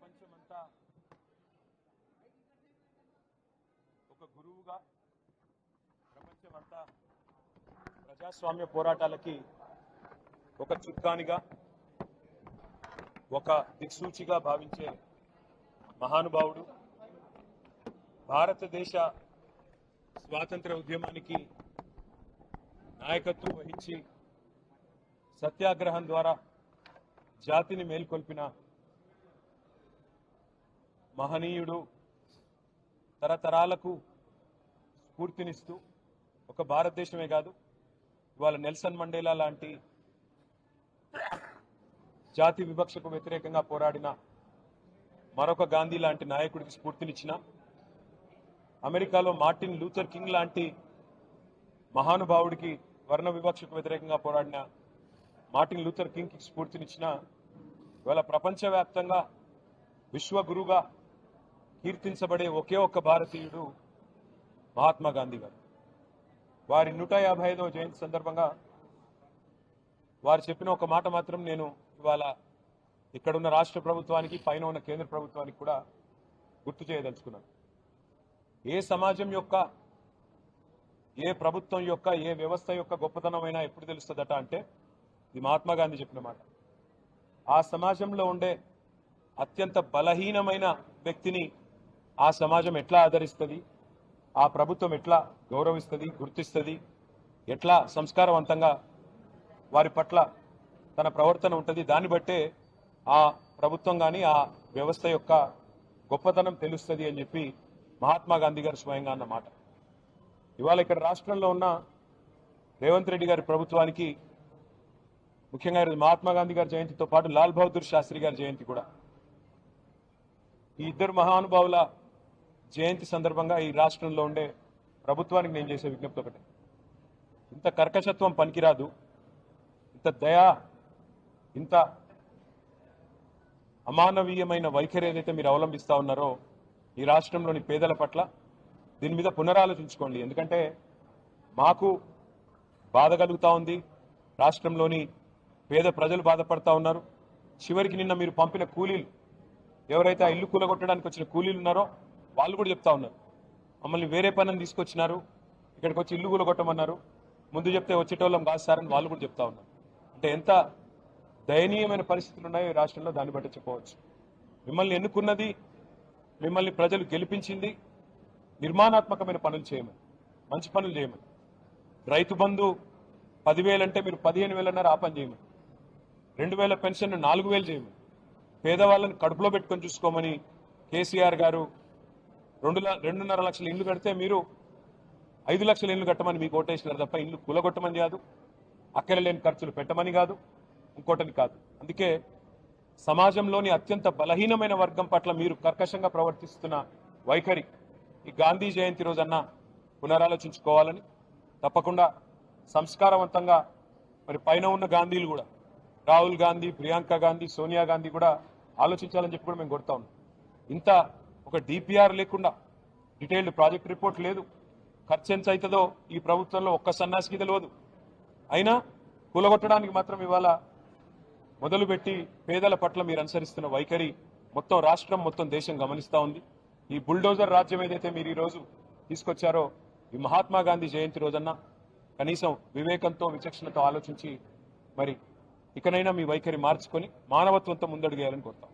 ప్రపంచమంతా ఒక గురువుగా, ప్రపంచమంతా ప్రజాస్వామ్య పోరాటాలకి ఒక చుక్కానిగా, ఒక దిక్సూచిగా భావించే మహానుభావుడు, భారతదేశ స్వాతంత్ర ఉద్యమానికి నాయకత్వం వహించి సత్యాగ్రహం ద్వారా జాతిని మేల్కొల్పిన మహనీయుడు, తరతరాలకు స్ఫూర్తినిస్తూ ఒక భారతదేశమే కాదు ఇవాళ నెల్సన్ మండేలా లాంటి జాతి వివక్షకు వ్యతిరేకంగా పోరాడిన మరొక గాంధీ లాంటి నాయకుడికి స్ఫూర్తినిచ్చిన, అమెరికాలో మార్టిన్ లూథర్ కింగ్ లాంటి మహానుభావుడికి వర్ణ వివక్షకు వ్యతిరేకంగా పోరాడిన మార్టిన్ లూథర్ కింగ్కి స్ఫూర్తినిచ్చిన, ఇవాళ ప్రపంచవ్యాప్తంగా విశ్వగురుగా కీర్తించబడే ఒకే ఒక్క భారతీయుడు మహాత్మా గాంధీ గారు. వారి 155వ జయంతి సందర్భంగా వారు చెప్పిన ఒక మాట మాత్రం నేను ఇవాళ ఇక్కడున్న రాష్ట్ర ప్రభుత్వానికి, పైన ఉన్న కేంద్ర ప్రభుత్వానికి కూడా గుర్తు చేయదలుచుకున్నాను. ఏ సమాజం యొక్క, ఏ ప్రభుత్వం యొక్క, ఏ వ్యవస్థ యొక్క గొప్పతనమైనా ఎప్పుడు తెలుస్తుందట అంటే ఇది మహాత్మా గాంధీ చెప్పిన మాట. ఆ సమాజంలో ఉండే అత్యంత బలహీనమైన వ్యక్తిని ఆ సమాజం ఎట్లా ఆదరిస్తుంది, ఆ ప్రభుత్వం ఎట్లా గౌరవిస్తుంది, గుర్తిస్తుంది, ఎట్లా సంస్కారవంతంగా వారి పట్ల తన ప్రవర్తన ఉంటుంది, దాన్ని బట్టే ఆ ప్రభుత్వం కానీ ఆ వ్యవస్థ యొక్క గొప్పతనం తెలుస్తుంది అని చెప్పి మహాత్మా గాంధీ గారు స్వయంగా అన్న మాట. ఇవాళ ఇక్కడ రాష్ట్రంలో ఉన్న రేవంత్ రెడ్డి గారి ప్రభుత్వానికి ముఖ్యంగా మహాత్మా గాంధీ గారి జయంతితో పాటు లాల్ బహదూర్ శాస్త్రి గారి జయంతి కూడా, ఈ ఇద్దరు మహానుభావుల జయంతి సందర్భంగా ఈ రాష్ట్రంలో ఉండే ప్రభుత్వానికి నేను చేసే విజ్ఞప్తి ఒకటే, ఇంత కర్కశత్వం పనికిరాదు, ఇంత దయా, ఇంత అమానవీయమైన వైఖరి ఏదైతే మీరు అవలంబిస్తా ఉన్నారో ఈ రాష్ట్రంలోని పేదల పట్ల, దీని మీద పునరాలోచించుకోండి. ఎందుకంటే మాకు బాధ కలుగుతూ ఉంది, రాష్ట్రంలోని పేద ప్రజలు బాధపడతా ఉన్నారు. చివరికి నిన్న మీరు పంపిన కూలీలు, ఎవరైతే ఆ ఇల్లు కూలగొట్టడానికి వచ్చిన కూలీలు ఉన్నారో వాళ్ళు కూడా చెప్తా ఉన్నారు, మమ్మల్ని వేరే పనిని తీసుకొచ్చినారు, ఇక్కడికి వచ్చి ఇల్లు కూలగొట్టమన్నారు, ముందు చెప్తే వచ్చేటోళ్ళం కాదు సార్ అని వాళ్ళు కూడా చెప్తా ఉన్నారు. అంటే ఎంత దయనీయమైన పరిస్థితులు ఉన్నాయో ఈ రాష్ట్రంలో దాన్ని బట్టి చెప్పవచ్చు. మిమ్మల్ని ఎన్నుకున్నది, మిమ్మల్ని ప్రజలు గెలిపించింది నిర్మాణాత్మకమైన పనులు చేయమని, మంచి పనులు చేయమని. రైతు బంధు 10,000 అంటే మీరు 15,000 ఆ పని చేయమని, 2,000 పెన్షన్ 4,000 చేయమని, పేదవాళ్ళని కడుపులో పెట్టుకొని చూసుకోమని కేసీఆర్ గారు 2.5 లక్షల ఇల్లు కడితే మీరు 5 లక్షల ఇల్లు కట్టమని మీకు ఓటేసినారు తప్ప ఇల్లు కూలగొట్టమని కాదు, అక్కడ లేని ఖర్చులు పెట్టమని కాదు, ఇంకోటని కాదు. అందుకే సమాజంలోని అత్యంత బలహీనమైన వర్గం పట్ల మీరు కర్కశంగా ప్రవర్తిస్తున్న వైఖరి ఈ గాంధీ జయంతి రోజన్నా పునరాలోచించుకోవాలని, తప్పకుండా సంస్కారవంతంగా మరి పైన ఉన్న గాంధీలు కూడా, రాహుల్ గాంధీ, ప్రియాంక గాంధీ, సోనియా గాంధీ కూడా ఆలోచించాలని చెప్పి కూడా మేము కోరుతా ఉన్నాం. ఇంత ఒక డిపిఆర్ లేకుండా, డీటెయిల్డ్ ప్రాజెక్ట్ రిపోర్ట్ లేదు, ఖర్చు ఎంత అవుతుందో ఈ ప్రభుత్వంలో ఒక్క సన్నాసికి తెలియదు. అయినా కూలగొట్టడానికి మాత్రం ఇవాళ మొదలుపెట్టి పేదల పట్ల మీరు అనుసరిస్తున్న వైఖరి మొత్తం రాష్ట్రం, మొత్తం దేశం గమనిస్తూ ఉంది. ఈ బుల్డోజర్ రాజ్యం ఏదైతే మీరు ఈరోజు తీసుకొచ్చారో ఈ మహాత్మా గాంధీ జయంతి రోజన్నా కనీసం వివేకంతో, విచక్షణతో ఆలోచించి మరి ఇకనైనా మీ వైఖరి మార్చుకొని మానవత్వంతో ముందడుగేయాలని కోరుతాం.